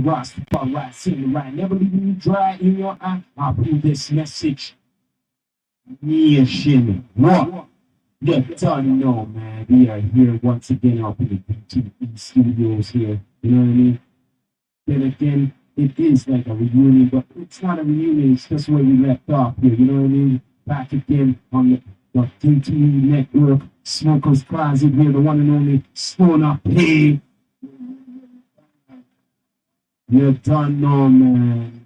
to Rastafari, sing right, never leaving you dry in your eye. I'll prove this message. Nation, what? You don't know, man. We are here once again up in the D2E studios here. You know what I mean? Then again, it is like a reunion, but it's not a reunion. It's just where we left off here. You know what I mean? Back again on the D2E network, Smokerz Closet here, the one and only Stone Up Pay. You don't know, man.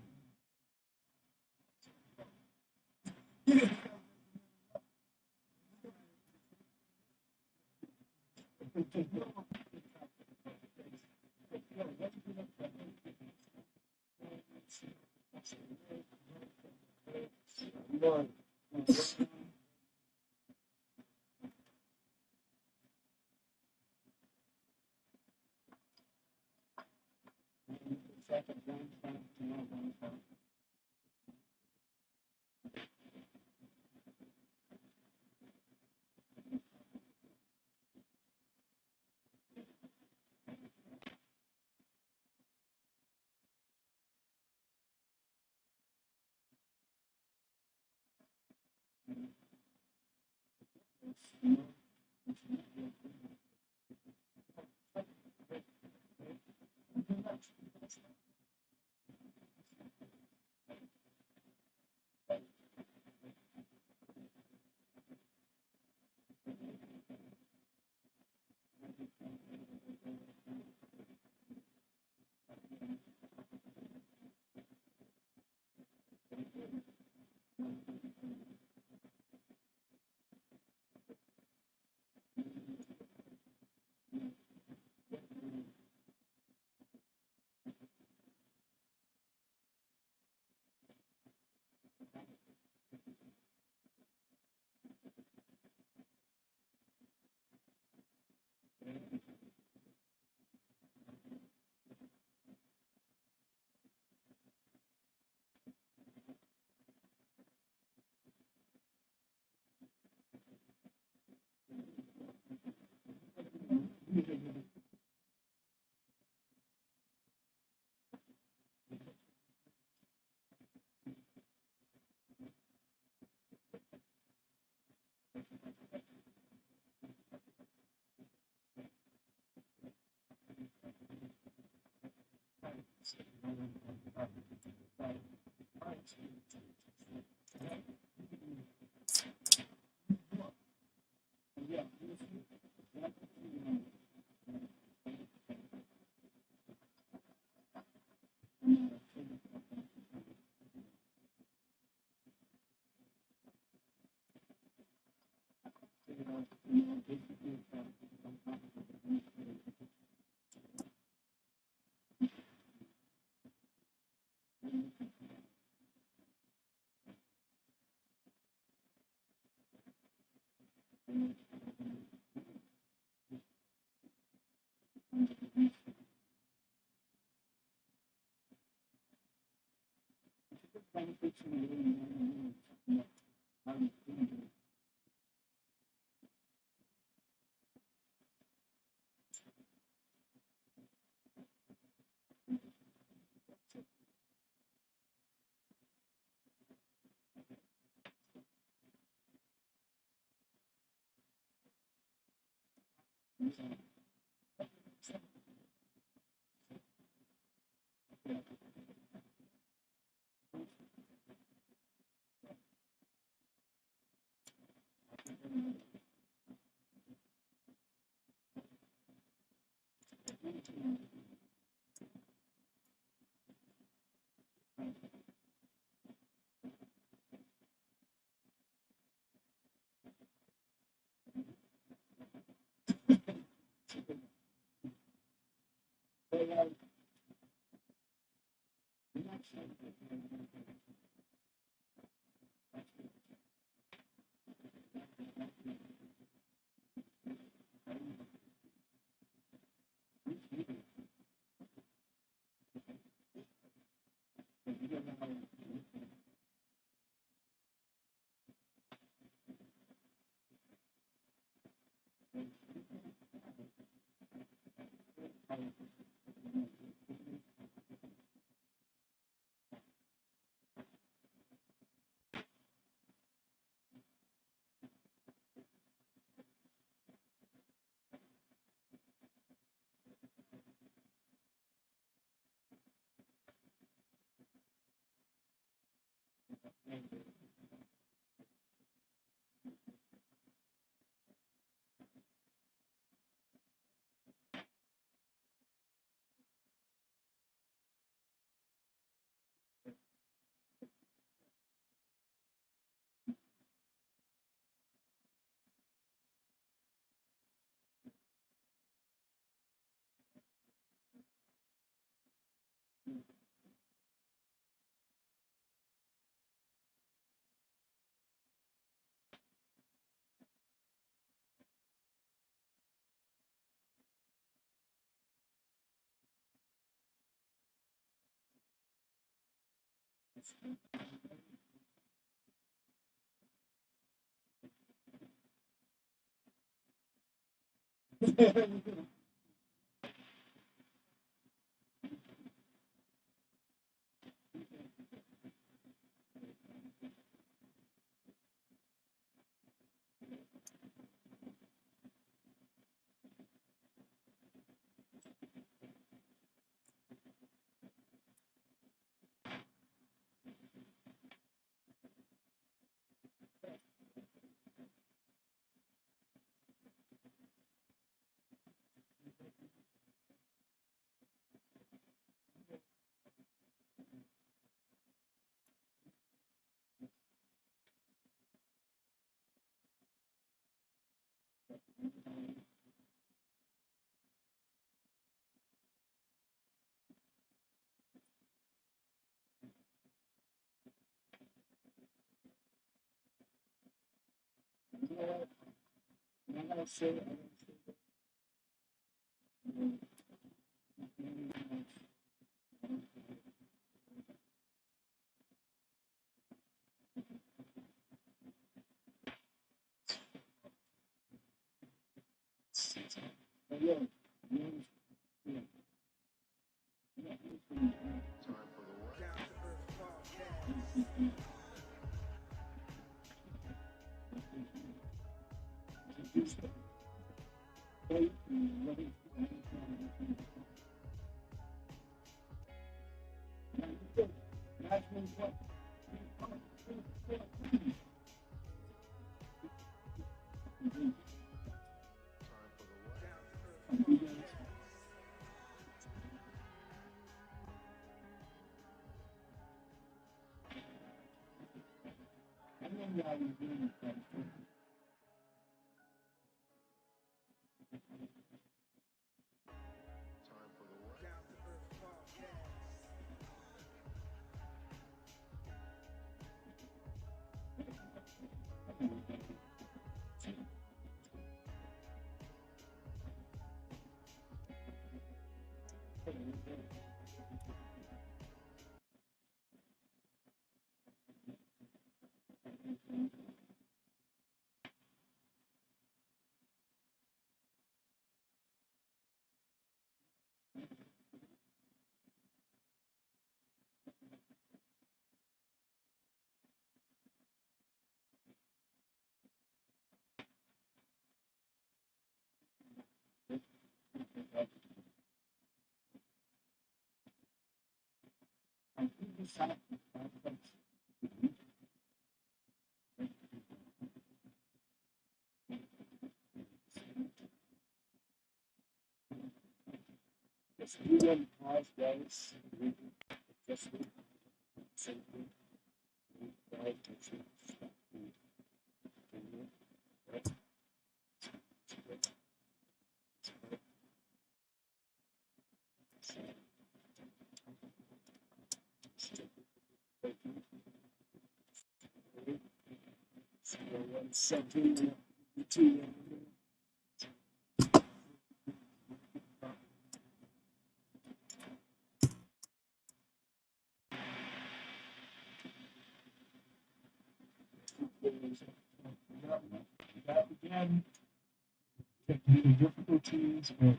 Difficulties, but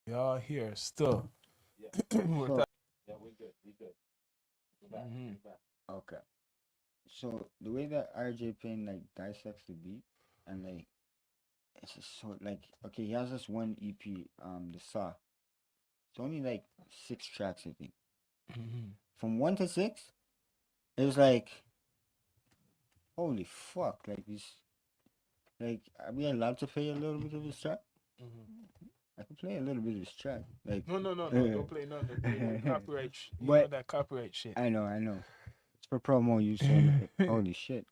Y'all here still. We're So Mhm. okay. So the way that RJ Payne like dissects the beat and like it's just so like okay, he has this one EP, the Saw. It's only like 6 tracks I think. Mhm. From 1 to 6, it was like holy fuck, like this like are we allowed to play a little bit of his track? Mhm. I can play a little bit of his track. Like No, no, no, no. Don't play none. Don't play that copyright. You know but that copyright shit. I know. It's for promo use so like, holy shit.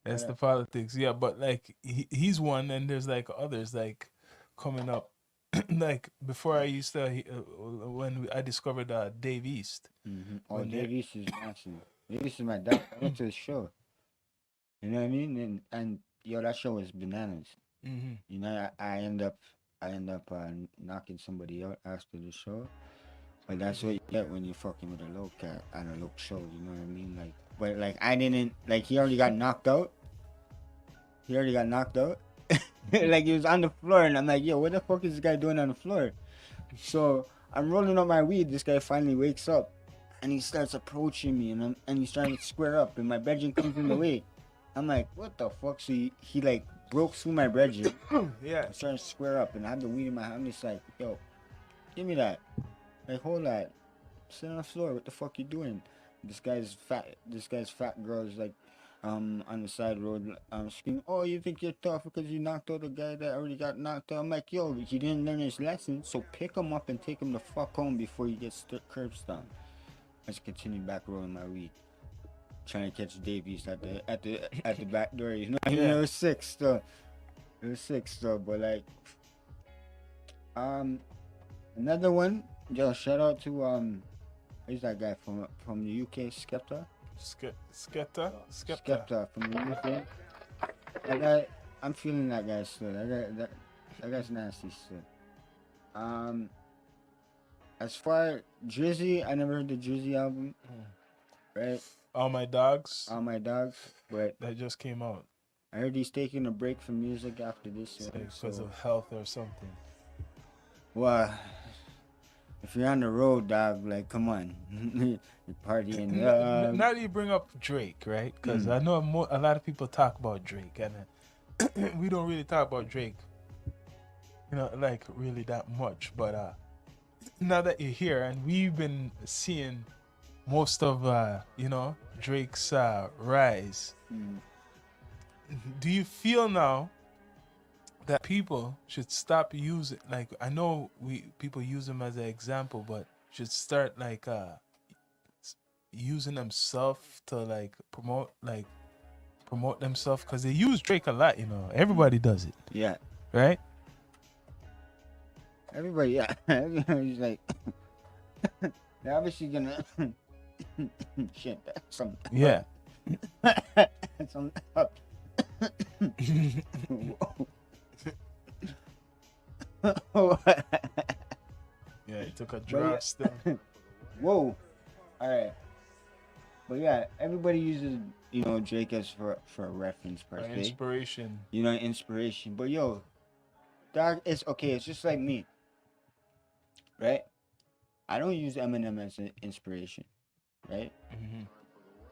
That's But the politics. Yeah, but like he's one, and there's like others like coming up. Like before, I used to when I discovered Dave East. Oh, When they Davies is massive. Davies is my dad. I went to his show. You know what I mean? And yo, that show was bananas. Mhm. You know, I end up knocking somebody out after the show. But that's what you get when you're fucking with a low cat on a low show. You know what I mean? Like, but like I didn't like he already got knocked out. He already got knocked out. Like he was on the floor, and I'm like, yo, what the fuck is this guy doing on the floor? So I'm rolling up my weed. This guy finally wakes up, and he starts approaching me, and he's trying to square up, and my bedroom comes in the way. I'm like, what the fuck? So he like broke through my bedroom. Yeah. I'm starting to square up, and I have the weed in my hand. I'm just like, yo, give me that. Like, hold that. Sit on the floor. What the fuck you doing? This guy's fat girl is like, on the side road, screaming, "Oh, you think you're tough because you knocked out a guy that already got knocked out?" I'm like, yo, he didn't learn his lesson, so pick him up and take him the fuck home before he gets curb stomped. I just continue back rolling my weed, trying to catch Davies at the back door. You know, Yeah. it was sick stuff. It was sick stuff, but like, another one. Yo, shout out to who's that guy from the UK, Skepta? Skepta. Skepta from the UK. That guy, I'm feeling that guy still. That guy's nasty still. As far Drizzy, I never heard the Drizzy album, right? All My Dogs. All My Dogs, but That just came out. I heard he's taking a break from music after this It's one. like because of health or something. Well, if you're on the road, dog, like, come on, you're partying. Now that you bring up Drake, right? Because I know a lot of people talk about Drake, and we don't really talk about Drake, you know, like really that much. But now that you're here, and we've been seeing most of, you know, Drake's rise. Do you feel now that people should stop using, like, I know people use him as an example, but should start like using themselves to like promote themselves, because they use Drake a lot, you know, everybody does it, Yeah, right? everybody, yeah, everybody's like, they're obviously gonna shit. That's some Yeah. that's some Yeah, he took a drop still. Whoa. All right. But yeah, everybody uses, you know, Drake as for a reference per se. Inspiration. You know, inspiration. But yo, dog, it's okay. It's just like me, right? I don't use Eminem as an inspiration, right?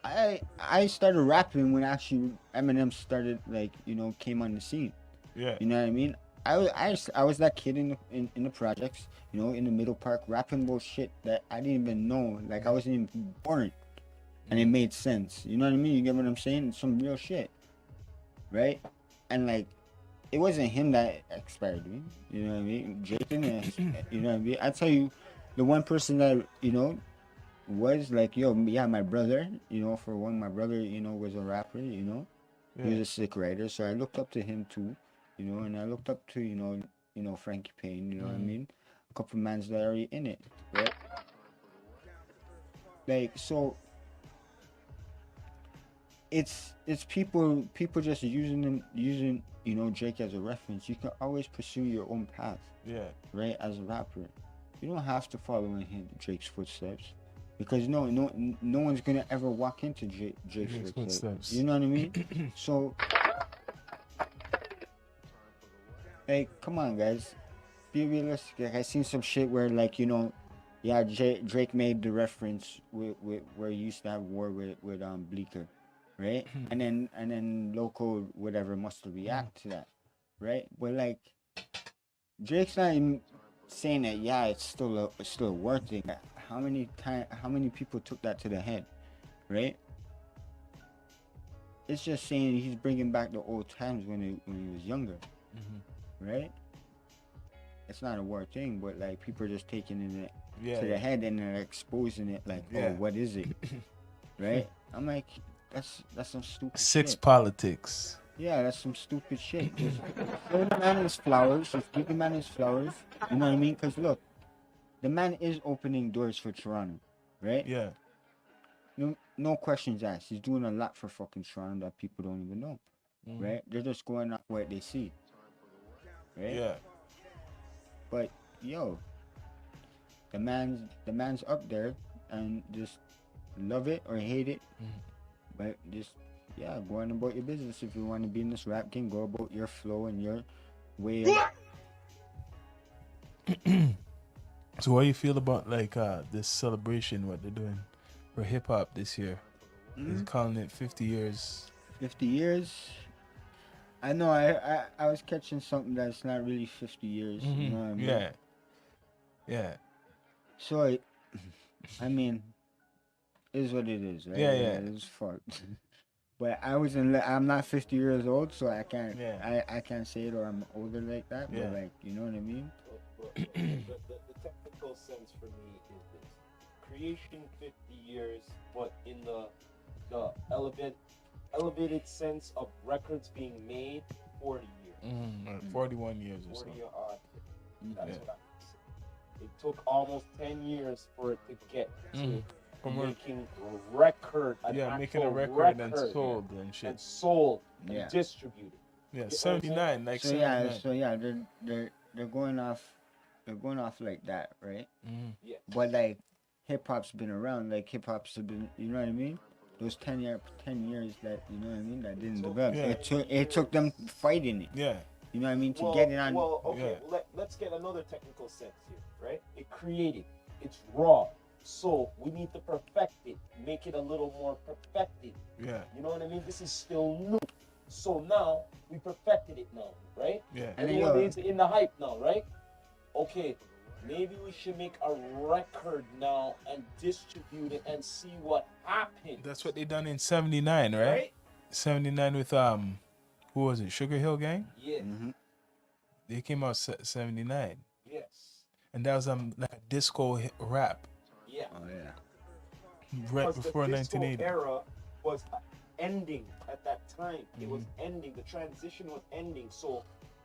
I started rapping when actually Eminem started, like, you know, came on the scene. Yeah. You know what I mean? I was that kid in the projects, you know, in the middle park, rapping about shit that I didn't even know. Like, I wasn't even born, and it made sense. You know what I mean? You get what I'm saying? It's some real shit, right? And like, it wasn't him that inspired me. You know what I mean? Jason, you know what I mean? I tell you, the one person that, you know, was like, yo, yeah, my brother, you know, for one, my brother, you know, was a rapper, you know. Yeah. He was a sick writer, so I looked up to him too, you know, and I looked up to, you know, Frankie Payne, you know what I mean? A couple of mans that are already in it, right? Like, so it's people just using, you know, Drake as a reference. You can always pursue your own path, Yeah. right? As a rapper, you don't have to follow in Drake's footsteps, because no one's gonna ever walk into Drake's footsteps. You know what I mean? So, like, come on, guys, be realistic. Like, I seen some shit where, like, you know, yeah, Drake made the reference with where he used to have war with Bleecker, right? and then local whatever must react to that, right? But like, Drake's not even saying that. Yeah, it's still a war thing. How many people took that to the head, right? It's just saying he's bringing back the old times when he was younger, right? It's not a war thing, but like, people are just taking it to the head, and they're exposing it like, oh, what is it, right? I'm like, that's some stupid Six shit. politics. Yeah, that's some stupid shit. Just show the man his flowers. Just give the man his flowers. You know what I mean? Because look, the man is opening doors for Toronto, right? Yeah. No questions asked. He's doing a lot for fucking Toronto that people don't even know, right? They're just going off what they see, right? Yeah. But yo, the man's up there, and just love it or hate it, but just go on about your business. If you want to be in this rap game, go about your flow and your way. So what do you feel about like this celebration, what they're doing for hip hop this year? He's calling it 50 years. 50 years. I know. I was catching something that's not really 50 years. You know what I mean? Yeah. So, I mean, it is what it is, right? Yeah. It's fucked. But I'm not 50 years old, so I can't. Yeah. I can't say it, or I'm older like that. Yeah. But like, you know what I mean? The technical sense for me is this: creation 50 years, but in the elevated sense of records being made 40 years. 41 years or so. 40 odd. That's what I would say. It took almost 10 years for it to get to making a record. Making a record and sold and shit. And sold and distributed. Yeah, 79, like so 79. They're going off like that, right? Yeah. But like hip hop's been around, like hip hop's been, you know what I mean? Those 10 years that, you know what I mean, that didn't develop. Yeah. It took them fighting it. Yeah. You know what I mean? To get it on. Well, okay, let's get another technical sense here, right? It created, it's raw. So we need to perfect it, make it a little more perfected. Yeah. You know what I mean? This is still new. So now we perfected it now, right? Yeah. And it's in the hype now, right? Okay, maybe we should make a record now and distribute it and see what happens. That's what they done in 79, right? 79 with who was it? Sugar Hill Gang? Yeah. They came out 79. Yes. And that was like a disco rap. Yeah. Oh yeah. Right before the disco 1980. era was ending at that time. It was ending. The transition was ending. So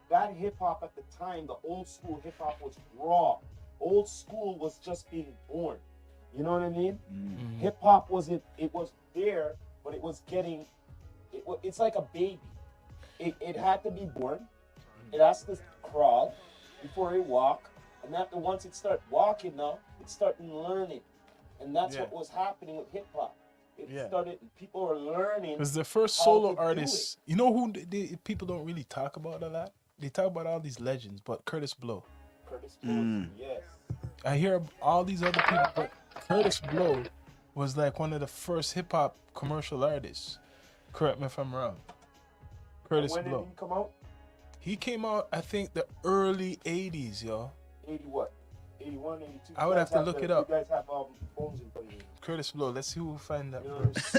that hip hop at the time, the old school hip hop was raw. Old school was just being born. You know what I mean? Hip hop wasn't. It was there, but it was getting. It's like a baby. It had to be born. It has to crawl before it walk. And after once it start walking now, it's starting learning. And that's what was happening with hip hop. It started, people were learning. It was the first solo artist. You know who people don't really talk about a lot? They talk about all these legends, but Curtis Blow. Curtis Blow, yes. I hear all these other people, but Curtis Blow was like one of the first hip hop commercial artists. Correct me if I'm wrong. Curtis When Blow. did he come out? He came out, I think, the early 80s, yo. 80 what? 81, 82? I would have to look it up. You guys have phones in front of you. Curtis Blow. Let's see who will find that You know, first.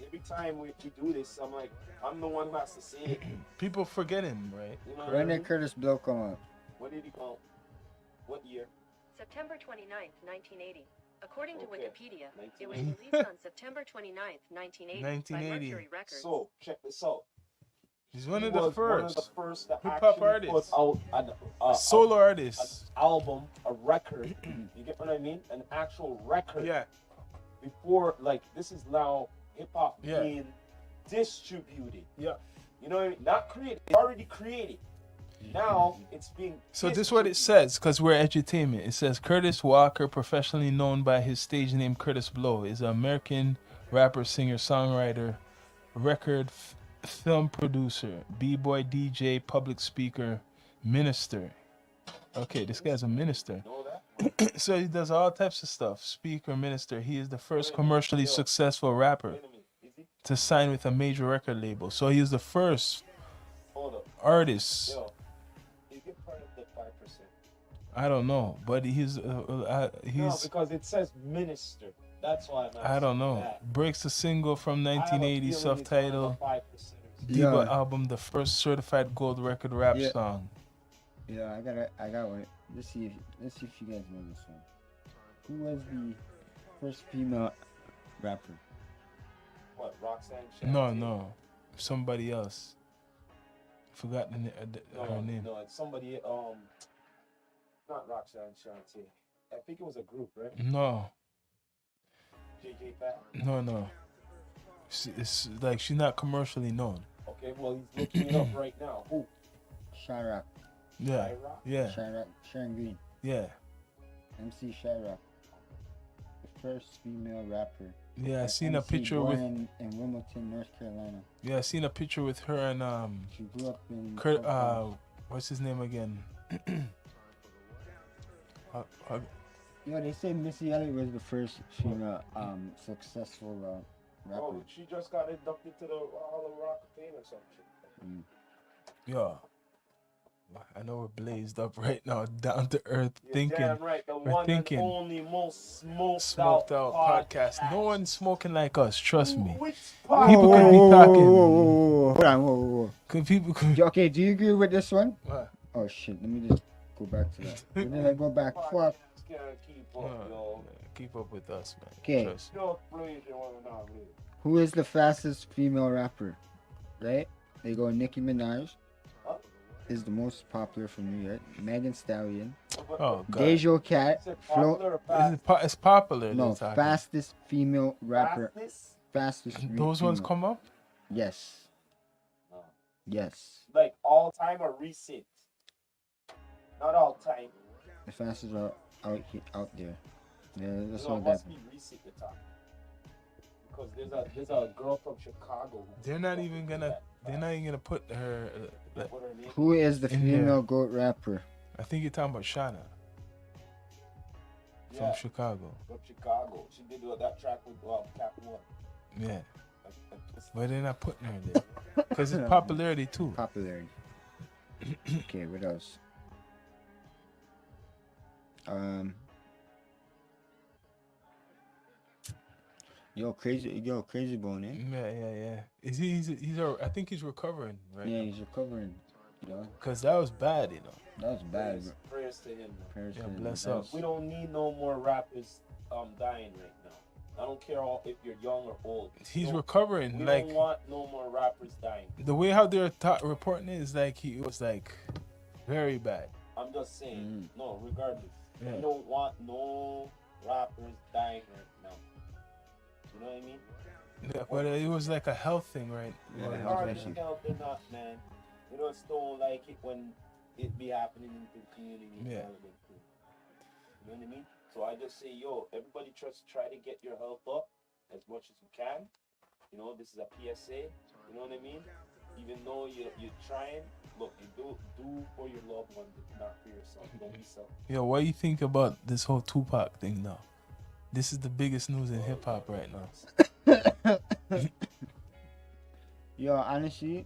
every time we do this, I'm like, I'm the one who has to say it. People forget him, right? You know what I When mean? did Curtis Blow come out? When did he come out? What year? September 29th, 1980. According to Okay. Wikipedia, it was 1980. released on September 29th, 1980 by 1980. Mercury Records. So, check this out. He's one He of the was one of the first first that hip-hop actually artists. put out an solo artists. album, a record. You get what I mean? An actual record. Yeah. Before, like, this is now hip hop Yeah. being distributed. Yeah. You know what I mean? Not created. It's already created. Now it's being. So this is what it says, because we're edutainment. It says Curtis Walker, professionally known by his stage name Curtis Blow, is an American rapper, singer, songwriter, record, film producer, b-boy, DJ, public speaker, minister. Okay, this guy's a minister. Know that? So he does all types of stuff. Speaker, minister. He is the first commercially successful rapper Wait a minute. Is he? to sign with a major record label. So he is the first Hold up. artist. Yo. Is he part of the 5%? I don't know, but he's No, because it says minister. That's why I'm I don't know. that. Breaks the single from I have a 1980 feeling it's one of the self-titled 5%ers. Diva Yeah. album, the first certified gold record rap Yeah. song. Yeah, I got one. Let's see if you guys know this one. Who was the first female rapper? What, Roxanne No, Shante? no, somebody else. Forgot her name. No, it's somebody, not Roxanne Shante. I think it was a group, right? No, JJ Fat. no. It's like she's not commercially known. Okay, well, he's looking it up right now. Who? Sharon Yeah, Myra? yeah, Sharon Green. yeah. MC Shyrock, the first female rapper. Yeah, I Like seen a MC picture born with. in Wilmington, North Carolina. Yeah, I seen a picture with her and She grew up in Kurt. Fort Collins. What's his name again? They say Missy Elliott was the first female successful rapper. Oh, she just got inducted to the Hall of Rock of Fame or some shit. Yeah. I know we're blazed up right now, down to earth, You're thinking. damn right. The we're one thinking. and only most Smoked out podcast. No one's smoking like us, trust me. Which People could be talking. Hold on, whoa. People could. Okay, do you agree with this one? What? Oh shit, let me just go back to that. Where did I go back? Fuck. Can't keep up, yo. Keep up with us, man. Okay. Trust me. Still please, you want to know me. Who is the fastest female rapper? Right? They go Nicki Minaj is the most popular for me, right? Megan Stallion, Oh, God. Deja Cat, Is it Flo. popular or fast? It's popular. No, they're talking. fastest female rapper. Fastest? Fastest. Those ones female. come up? Yes. No. Yes. Like all time or recent? Not all time. The fastest are out there. Yeah, that's No, all it that. must be recent the time. Because there's a girl from Chicago. They're not even gonna put her. What her name? Who is the In female GOAT rapper? I think you're talking about Shawn Yeah, from Chicago. from Chicago. She did that track with Cap One. Yeah, Like, but they're not putting her there because it's popularity too. Popularity. Okay, what else? Crazy Bone, eh? Yeah. Is I think he's recovering right Yeah, now. he's recovering. Cause that was bad, That was bad. prayers to him. Man. Prayers Yeah, to him. bless That up. was- We don't need no more rappers dying right now. I don't care if you're young or old. He's We recovering. Like don't want no more rappers dying. the way how they're reporting it is like he was like very bad. I'm just saying, no, regardless. Yeah. We don't want no rappers dying right now. You know what I mean? Yeah, but it was like a health thing, right? Yeah, Well, health Regardless issue. of health or not, man. We just don't like it when it be happening in the community. Yeah. You know what I mean? So I just say, yo, everybody just try to get your health up as much as you can. You know, this is a PSA. You know what I mean? Even though you're trying, look, you do for your loved ones, not for yourself. Don't be selfish. Yo, what do you think about this whole Tupac thing now? This is the biggest news in hip hop right now. Yo, honestly,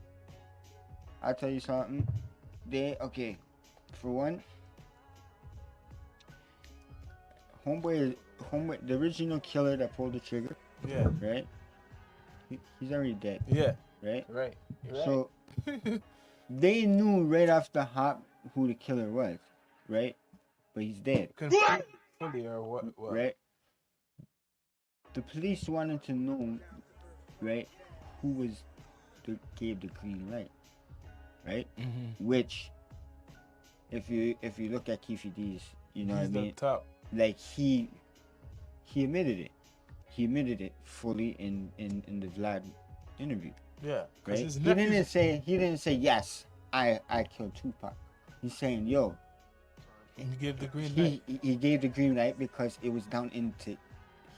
I'll tell you something. For one, homeboy, the original killer that pulled the trigger, Yeah, right? He's already dead, yeah, right? right. So they knew right off the hop who the killer was, right? But he's dead, Fully or what? right? The police wanted to know, right, who gave the green light, right? Mm-hmm. Which, if you look at Keefe D's, you know He's what I mean? the top. Like he admitted it. He admitted it fully in the Vlad interview, Yeah, right? his He nephews- didn't say yes, I killed Tupac. He's saying, yo, He gave the green light he gave the green light because it was down into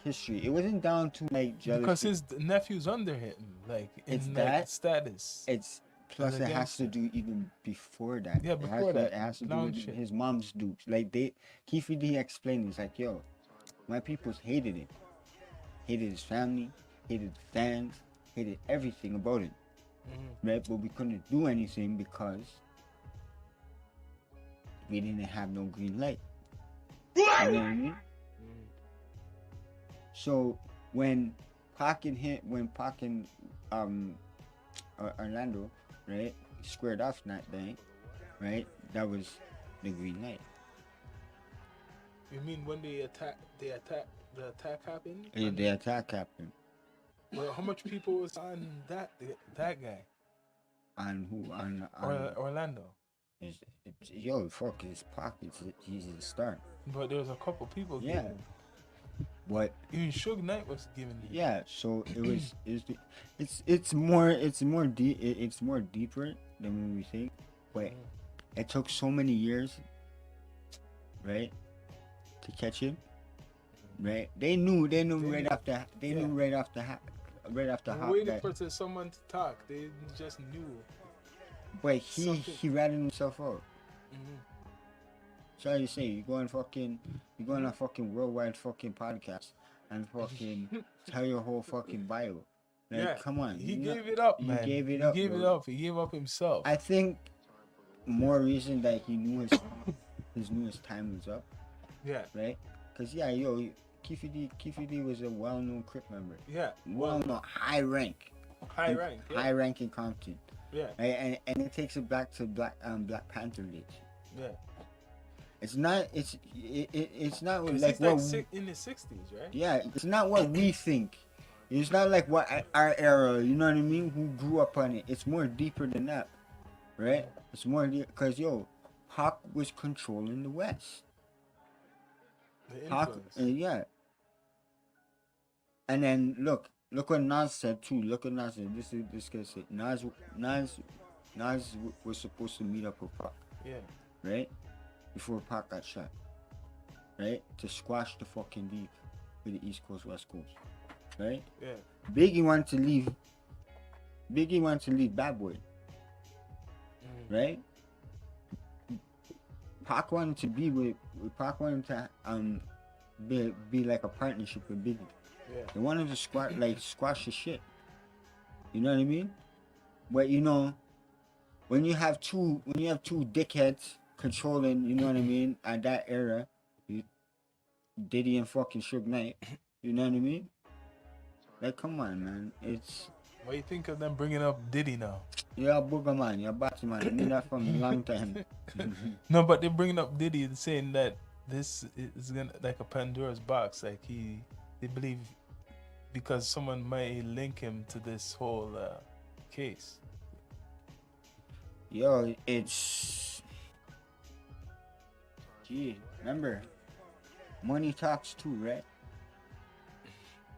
history. It wasn't down to like jealousy. because his nephew's under him, like in It's like, that? status. It's plus And it has to do even before that. Yeah, before that. It has to do Long with shit. his mom's dupes. Like Keefe D explained, he's like, yo, my peoples hated it. Hated his family, hated the fans, hated everything about it. Mhm. Right? But we couldn't do anything because we didn't have no green light. You know what I mean? So when Pac and Orlando, right, squared off that day, right, that was the green light. You mean when the attack happened? The attack happened. Well, how much people was on that guy? On who? On Orlando. yo, fuck his pockets. He's a star. But there was a couple people Yeah. giving. But Even Suge Knight was giving. yeah, so it's more deeper than when we think. But it took so many years, right, to catch him. Right? They knew They right knew. after. They Yeah. knew right after I'm Hawk waiting that. for someone to talk. They just knew. But something. he ratted himself out. Mhm. So you say you go on a fucking worldwide fucking podcast and fucking tell your whole fucking bio. Like, Yeah. come on. He you know- gave it up, you man. gave it he up, gave bro. it up. He gave up himself. I think more reason that he knew his time was up, yeah. right? Cause yeah, yo, Keefe D was a well-known Crip member, Yeah. well-known, high rank, High rank. Yeah. high rank in Compton, Yeah. right? And it takes it back to Black Panther days. Yeah. It's not like He's what in the 60s, right? yeah, it's not what we think. It's not like what our era, you know what I mean? Who grew up on it? It's more deeper than that, right? It's more because yo, Hawk was controlling the West. The Hawk, influence. yeah. And then look what Nas said too. Look what Nas said. This guy said Nas was supposed to meet up with Pac, Yeah. right? Before Pac got shot, right? To squash the fucking beef with the East Coast, West Coast, right? Yeah. Biggie wanted to leave Bad Boy, right? Pac wanted to be with Pac wanted to be like a partnership with Biggie. Yeah. They wanted to squash the shit. You know what I mean? But you know, when you have two dickheads controlling, you know what I mean, at that era, Diddy and fucking Suge Knight, you know what I mean? Like, come on, man. It's What do you think of them bringing up Diddy now? you're a booger man, you're a batty man. I knew that from a long time. No, but they're bringing up Diddy and saying that this is gonna like a Pandora's box. Like they believe because someone might link him to this whole case. Yo, it's remember, money talks too, right?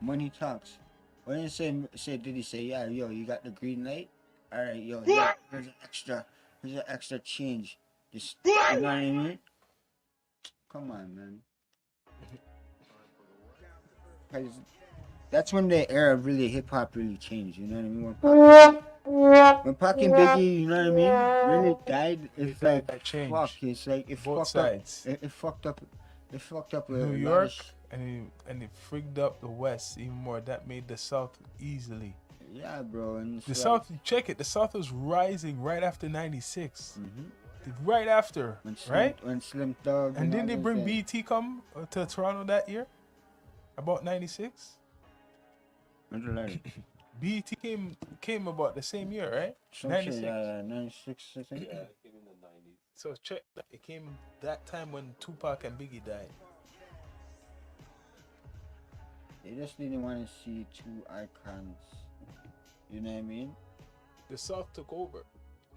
Money talks. When you say did he say, yeah, yo, you got the green light? Alright, yo, here's an extra change. Just you know what I mean? Come on, man. Cause that's when the era of really hip hop really changed, you know what I mean? When Pac and Biggie, you know what I mean, really died, it's like That changed. fuck, it's like it Both fucked sides. up. It fucked up New lot of York and it frigged up the West even more. That made the South easily. Yeah, bro. And it's The like, South, check it. The South was rising right after '96. mhm. Right after, right? When Slim Thug And didn't all they those bring guys- BT come to Toronto that year? About '96. When's the letter? BT came about the same year, right? Some shit, 96. 96, I think. Yeah, it came in the 90s. So check. It came that time when Tupac and Biggie died. They just didn't want to see two icons. You know what I mean? The South took over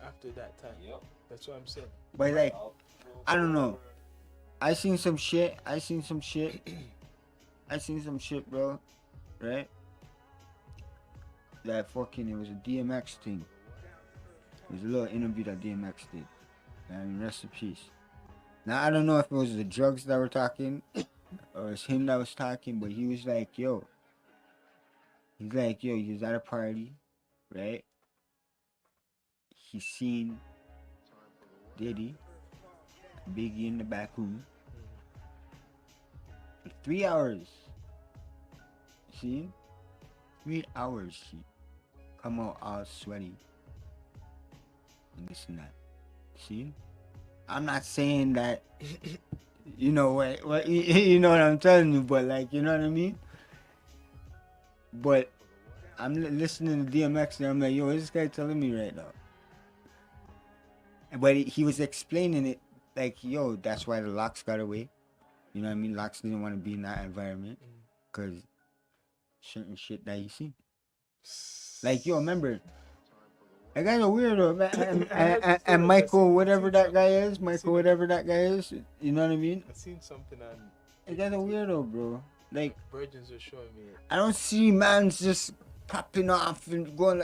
after that time. Yep. That's what I'm saying. But like, I'll- I don't know. I seen some shit, bro. Right? That fucking, it was a DMX thing. It was a little interview that DMX did. And rest in peace. Now, I don't know if it was the drugs that were talking or it's him that was talking, but he was like, yo. He's like, yo, he was at a party, right? He seen Diddy, Biggie in the back room. For 3 hours. See? 3 hours, she come out all sweaty. And this and that. See? I'm not saying that, you know what you know what I'm telling you, but like, you know what I mean? But I'm listening to DMX and I'm like, yo, what is this guy telling me right now? But he was explaining it like, yo, that's why the Locks got away. You know what I mean? Locks didn't want to be in that environment because certain shit that he seen. Like, yo, remember, that guy's a weirdo, man. And Michael, whatever that guy is, you know what I mean? I seen something on That guy's a weirdo, bro. Like, Virgins were showing me it. I don't see mans just popping off and going,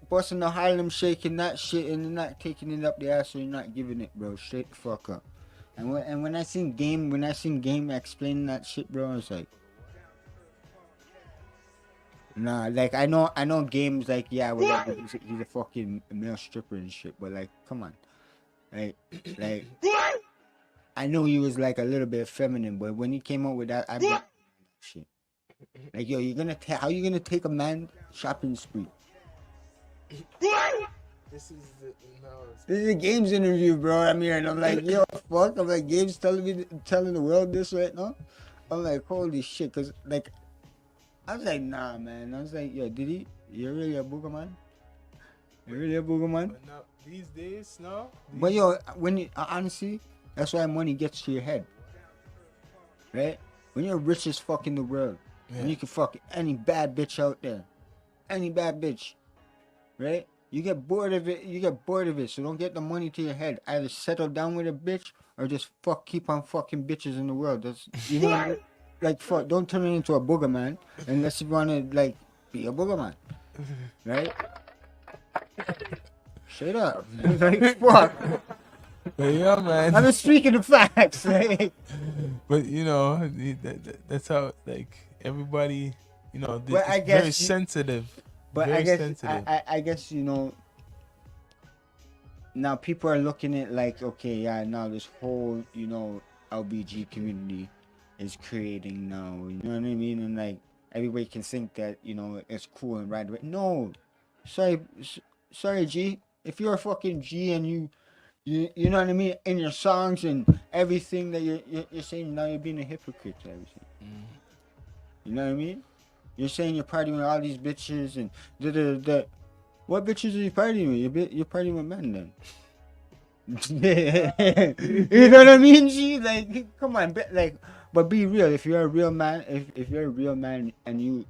busting the Harlem shaking that shit and not taking it up the ass or not giving it, bro. Straight the fuck up. And when I seen Game explaining that shit, bro, I was like, nah, like I know Game's like, yeah, whatever, he's a fucking male stripper and shit, but like, come on, like I know he was like a little bit feminine, but when he came out with that, I be shit. Like, yo, how you gonna take a man shopping spree? This is This is a Games interview, bro. I mean, and I'm like, yo, fuck. I'm like, Games telling the world this right now. I'm like, holy shit, cause like, I was like, nah, man. I was like, yo, you're really a booger man? You're really a booger man? But now these days, no. But yo, when you honestly, that's why money gets to your head, right? When you're rich as fuck in the world, when you can fuck any bad bitch out there, any bad bitch, right? You get bored of it. So don't get the money to your head. Either settle down with a bitch or just keep on fucking bitches in the world. That's, you know, like fuck. Don't turn it into a booger man unless you wanna like be a booger man, right? Straight up, like fuck. But yeah, man. I'm just speaking the facts. Like. But you know, that's how like everybody, you know, Well, I it's guess very sensitive. But very I guess sensitive. I guess, you know, now people are looking at like, okay, yeah, now this whole, you know, LBG community is creating now, you know what I mean? And like everybody can think that, you know, it's cool and right away. No, sorry, G. If you're a fucking G and you know what I mean, in your songs and everything that you're saying, now you're being a hypocrite to everything. You know what I mean? You're saying you're partying with all these bitches and da. What bitches are you partying with? You're partying with men then. You know what I mean, G? Like, come on, but be real. If you're a real man, if you're a real man and you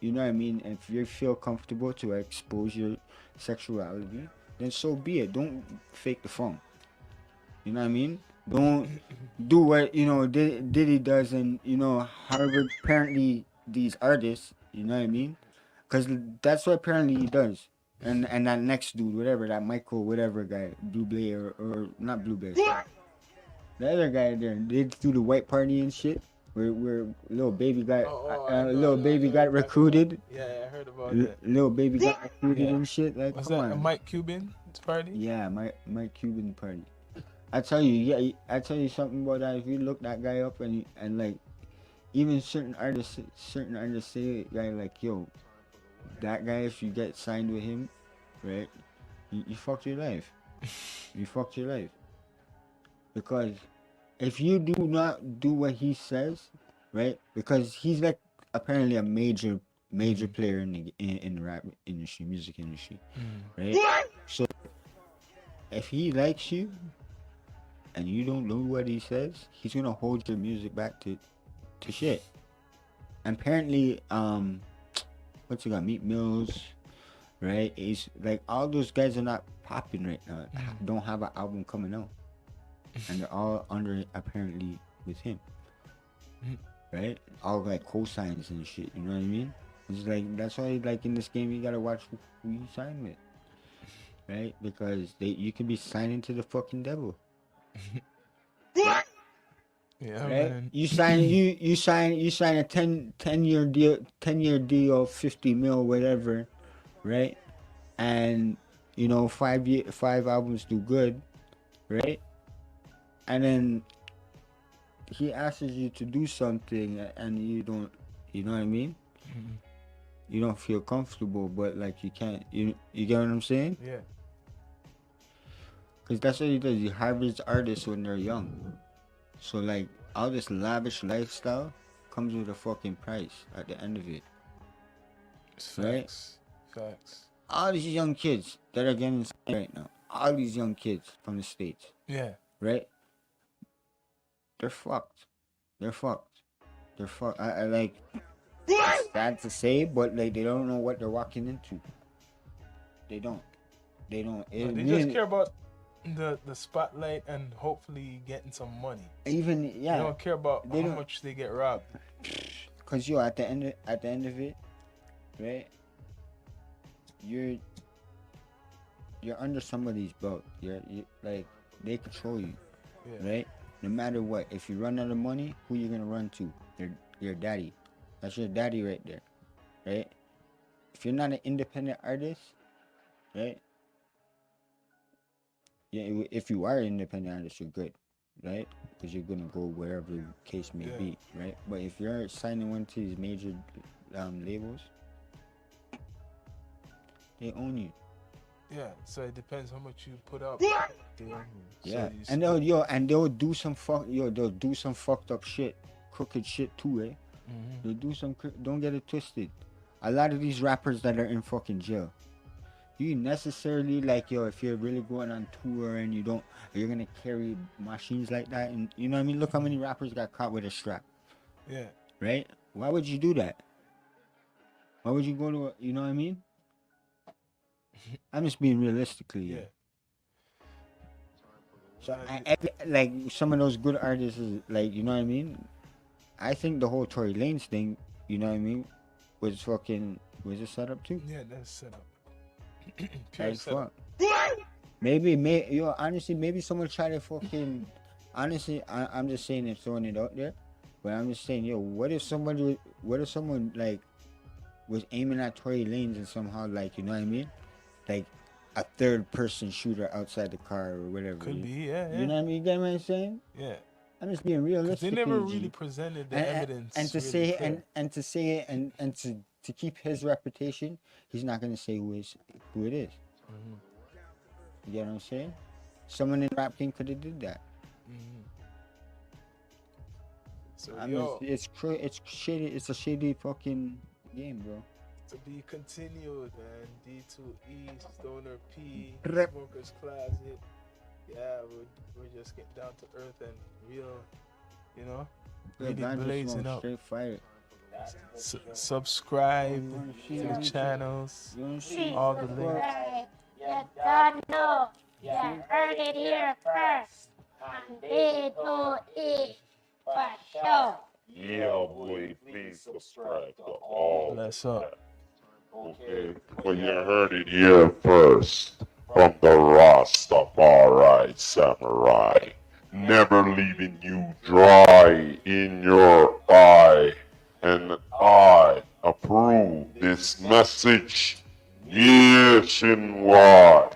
know what I mean, if you feel comfortable to expose your sexuality, then so be it. Don't fake the phone. You know what I mean? Don't do what, you know, Diddy does, and, you know, Harvard apparently these artists, you know what I mean? Because that's what apparently he does. And that next dude, whatever, that Michael, whatever guy, Blue Blay or not Blue Blay, the other guy there, they do the white party and shit, where little baby got recruited. Yeah, I heard about that. Little baby got recruited and shit. Like, was come that on. a Mike Cuban party? Yeah, Mike Cuban party. I tell you something about that. If you look that guy up and like, even certain artists say, guy, like, yo, that guy, if you get signed with him, right, you fucked your life. You fucked your life. Because if you do not do what he says, right, because he's like apparently a major player in the rap industry, music industry, right? So if he likes you and you don't know what he says, he's gonna hold your music back to shit. And apparently, what's he got? Meat Mills, right? He's like, all those guys are not popping right now. Don't have an album coming out, and they're all under apparently with him, right? All like cosigns and shit. You know what I mean? It's like, that's why, like, in this game you gotta watch who you sign with, right? Because you can be signing to the fucking devil. Yeah, right? man. You sign a 10-year deal, 50 mil, whatever, right? And, you know, 5 albums do good, right? And then he asks you to do something and you don't, you know what I mean? You don't feel comfortable, but like you can't, you get what I'm saying? Yeah. Because that's what he does. He harvests artists when they're young. So, like, all this lavish lifestyle comes with a fucking price at the end of it. Facts. Facts. All these young kids that are getting signed right now, all these young kids from the States, Yeah. right? They're fucked. I like, it's sad to say, but like, they don't know what they're walking into. They don't. They just care about the spotlight and hopefully getting some money. Even, yeah. They don't care about how much they get robbed. Cause yo, at the end of it, right? You're under somebody's belt. You like, they control you, right? no matter what, if you run out of money, who you gonna run to? Your daddy. That's your daddy right there, right? If you're not an independent artist, right? Yeah, if you are an independent artist, you're good, right? Because you're gonna go wherever the case may be, right? But if you're signing one to these major labels, they own you. Yeah, so it depends how much you put up. They own you. Yeah, So and they'll do some fucked up shit, crooked shit too, eh? They'll do some. Don't get it twisted. A lot of these rappers that are in fucking jail, you necessarily like if you're really going on tour and you're gonna carry machines like that, and you know what I mean. Look how many rappers got caught with a strap. Yeah. Right? Why would you do that? Why would you go to you know what I mean? I'm just being realistically. Yeah. So like some of those good artists is like, you know what I mean? I think the whole Tory Lanez thing, you know what I mean, was it set up too? Yeah, that's set up. Pure like fuck. Honestly, maybe someone tried to fucking. Honestly, I'm just saying and throwing it out there, but I'm just saying, what if someone like was aiming at Tory Lanez and somehow like, you know what I mean, like a third person shooter outside the car or whatever. Could be, yeah. You know what I mean? You get what I'm saying? Yeah. I'm just being realistic. They never really presented the evidence. And to really say it and to keep his reputation, he's not gonna say who it is. Mm-hmm. You get what I'm saying? Someone in rap game could have did that. Mm-hmm. So it's shady. It's a shady fucking game, bro. To be continued, man. D2E, Stoner P, Smokerz Closet. Yeah, we're just getting down to earth and real, you know, really blazing up. Straight fire. Subscribe to the channels, all the links. You don't know. You heard it here first. On D2E for sure. Yeah, boy, please subscribe to all. Bless up. Okay, but you heard it here first from the Rastafari Samurai. Never leaving you dry in your eye. And I approve this message nationwide.